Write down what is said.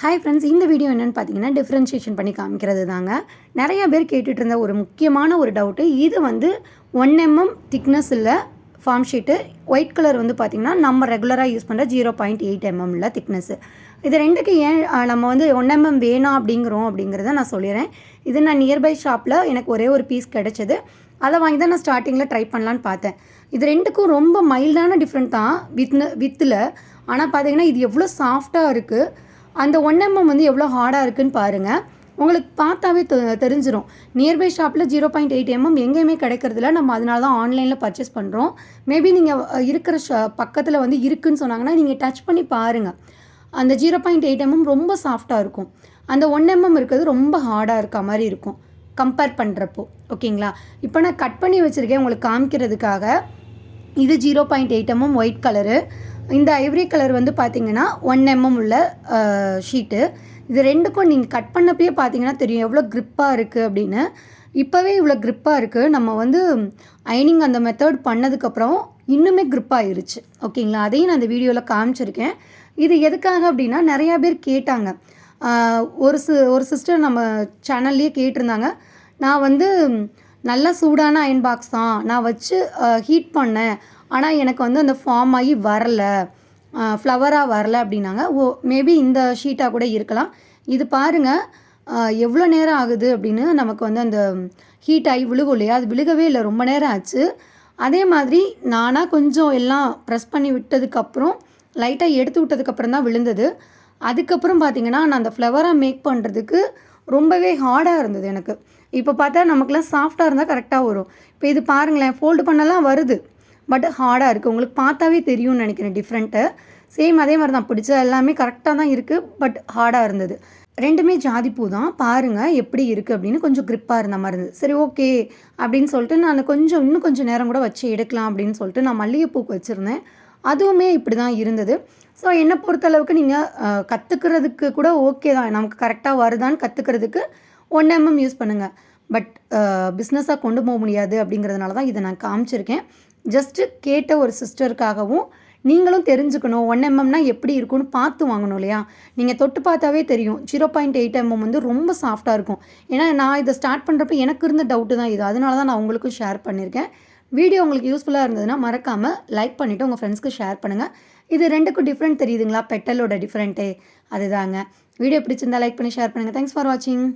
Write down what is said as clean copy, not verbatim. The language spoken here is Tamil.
ஹாய் ஃப்ரெண்ட்ஸ், இந்த வீடியோ என்னென்னு பார்த்தீங்கன்னா டிஃப்ரென்ஷியேஷன் பண்ணி காமிக்கிறது தாங்க. நிறைய பேர் கேட்டுட்டு இருந்த ஒரு முக்கியமான ஒரு டவுட்டு. இது வந்து 1 mm திக்னஸ் இல்லை ஃபார்ம் ஷீட்டு. ஒயிட் கலர் வந்து பார்த்திங்கன்னா நம்ம ரெகுலராக யூஸ் பண்ணுற 0.8 mm இல்லை திக்னஸ்ஸு. இது ரெண்டுக்கு ஏன் நம்ம வந்து 1 mm வேணாம் அப்படிங்கிறத நான் சொல்லிடுறேன். இது நான் நியர்பை ஷாப்பில் எனக்கு ஒரே ஒரு பீஸ் கிடச்சிது. அதை வாங்கி தான் நான் ஸ்டார்டிங்கில் ட்ரை பண்ணலான்னு பார்த்தேன். இது ரெண்டுக்கும் ரொம்ப மைல்டான டிஃப்ரெண்ட் தான் வித்தில். ஆனால் பார்த்தீங்கன்னா இது எவ்வளோ சாஃப்டாக இருக்குது, அந்த 1 mm வந்து எவ்வளோ ஹார்டாக இருக்குதுன்னு பாருங்கள். உங்களுக்கு பார்த்தாவே தெரிஞ்சிடும். நியர்பை ஷாப்பில் 0.8 mm எங்கேயுமே கிடைக்கிறதில்ல. நம்ம அதனால தான் ஆன்லைனில் பர்ச்சேஸ் பண்ணுறோம். மேபி நீங்கள் இருக்கிற பக்கத்தில் வந்து இருக்குதுன்னு சொன்னாங்கன்னா நீங்கள் டச் பண்ணி பாருங்கள். அந்த 0.8 mm ரொம்ப சாஃப்டாக இருக்கும். அந்த 1 mm இருக்கிறது ரொம்ப ஹார்டாக இருக்க மாதிரி இருக்கும் கம்பேர் பண்ணுறப்போ. ஓகேங்களா? இப்போ நான் கட் பண்ணி வச்சுருக்கேன் உங்களுக்கு காமிக்கிறதுக்காக. இது 0.8 mm ஒயிட் கலரு. இந்த ஐவரி கலர் வந்து பார்த்திங்கன்னா 1 mm உள்ள ஷீட்டு. இது ரெண்டுக்கும் நீங்கள் கட் பண்ணப்பே பார்த்தீங்கன்னா தெரியும் எவ்வளோ க்ரிப்பாக இருக்குது அப்படின்னு. இப்போவே இவ்வளோ க்ரிப்பாக இருக்குது. நம்ம வந்து அயனிங் அந்த மெத்தட் பண்ணதுக்கப்புறம் இன்னுமே க்ரிப்பாகிருச்சு. ஓகேங்களா? அதையும் நான் அந்த வீடியோவில் காமிச்சிருக்கேன். இது எதுக்காக அப்படின்னா நிறையா பேர் கேட்டாங்க. ஒரு சிஸ்டர் நம்ம சேனல்லையே கேட்டிருந்தாங்க. நான் வந்து நல்ல சூடான அயன் பாக்ஸ் தான் நான் வச்சு ஹீட் பண்ணேன், ஆனால் எனக்கு வந்து அந்த ஃபார்ம் ஆகி வரலை, ஃப்ளவராக வரலை அப்படின்னாங்க. மேபி இந்த ஷீட்டாக கூட இருக்கலாம். இது பாருங்கள் எவ்வளோ நேரம் ஆகுது அப்படின்னு. நமக்கு வந்து அந்த ஹீட் ஆகி விழுகும் இல்லையா, அது விழுகவே இல்லை, ரொம்ப நேரம் ஆச்சு. அதே மாதிரி நானாக கொஞ்சம் எல்லாம் ப்ரெஸ் பண்ணி விட்டதுக்கப்புறம் லைட்டாக எடுத்து விட்டதுக்கப்புறம் தான் விழுந்தது. அதுக்கப்புறம் பார்த்திங்கன்னா நான் அந்த ஃப்ளவராக மேக் பண்ணுறதுக்கு ரொம்பவே ஹார்டாக இருந்தது எனக்கு. இப்போ பார்த்தா நமக்குலாம் சாஃப்டாக இருந்தால் கரெக்டாக வரும். இப்போ இது பாருங்களேன், ஃபோல்டு பண்ணலாம் வருது, பட் ஹார்டாக இருக்குது. உங்களுக்கு பார்த்தாவே தெரியும்னு நினைக்கிறேன் டிஃப்ரெண்ட்டு. சேம் அதே மாதிரி தான், பிடிச்ச எல்லாமே கரெக்டாக தான் இருக்குது, பட் ஹார்டாக இருந்தது. ரெண்டுமே ஜாதிப்பூ தான். பாருங்கள் எப்படி இருக்குது அப்படின்னு. கொஞ்சம் க்ரிப்பாக இருந்த மாதிரி இருந்தது. சரி ஓகே அப்படின்னு சொல்லிட்டு நான் இன்னும் கொஞ்சம் நேரம் கூட வச்சு எடுக்கலாம் அப்படின்னு சொல்லிட்டு நான் மல்லிகைப்பூக்கு வச்சுருந்தேன். அதுவுமே இப்படி தான் இருந்தது. ஸோ என்னை பொறுத்தளவுக்கு நீங்கள் கற்றுக்கிறதுக்கு கூட ஓகே தான். நமக்கு கரெக்டாக வருதான்னு கற்றுக்கிறதுக்கு 1 mm யூஸ் பண்ணுங்கள். பட் பிஸ்னஸாக கொண்டு போக முடியாது அப்படிங்கிறதுனால தான் இதை நான் காமிச்சிருக்கேன். ஜஸ்ட்டு கேட்ட ஒரு சிஸ்டருக்காகவும் நீங்களும் தெரிஞ்சுக்கணும் 1 mmனா எப்படி இருக்கும்னு பார்த்து வாங்கணும் இல்லையா. நீங்கள் தொட்டு பார்த்தாவே தெரியும் 0.8 mm வந்து ரொம்ப சாஃப்டாக இருக்கும். ஏன்னா நான் இதை ஸ்டார்ட் பண்ணுறப்ப எனக்கு இருந்த டவுட்டு தான் இது. அதனால தான் நான் உங்களுக்கும் ஷேர் பண்ணியிருக்கேன். வீடியோ உங்களுக்கு யூஸ்ஃபுல்லாக இருந்ததுன்னா மறக்காமல் லைக் பண்ணிவிட்டு உங்கள் ஃப்ரெண்ட்ஸ்க்கு ஷேர் பண்ணுங்கள். இது ரெண்டுக்கும் டிஃப்ரெண்ட் தெரியுதுங்களா, பெட்டலோட டிஃப்ரெண்ட்டே அதுதாங்க. வீடியோ பிடிச்சிருந்தா லைக் பண்ணி ஷேர் பண்ணுங்கள். தேங்க்ஸ் ஃபார் வாட்சிங்.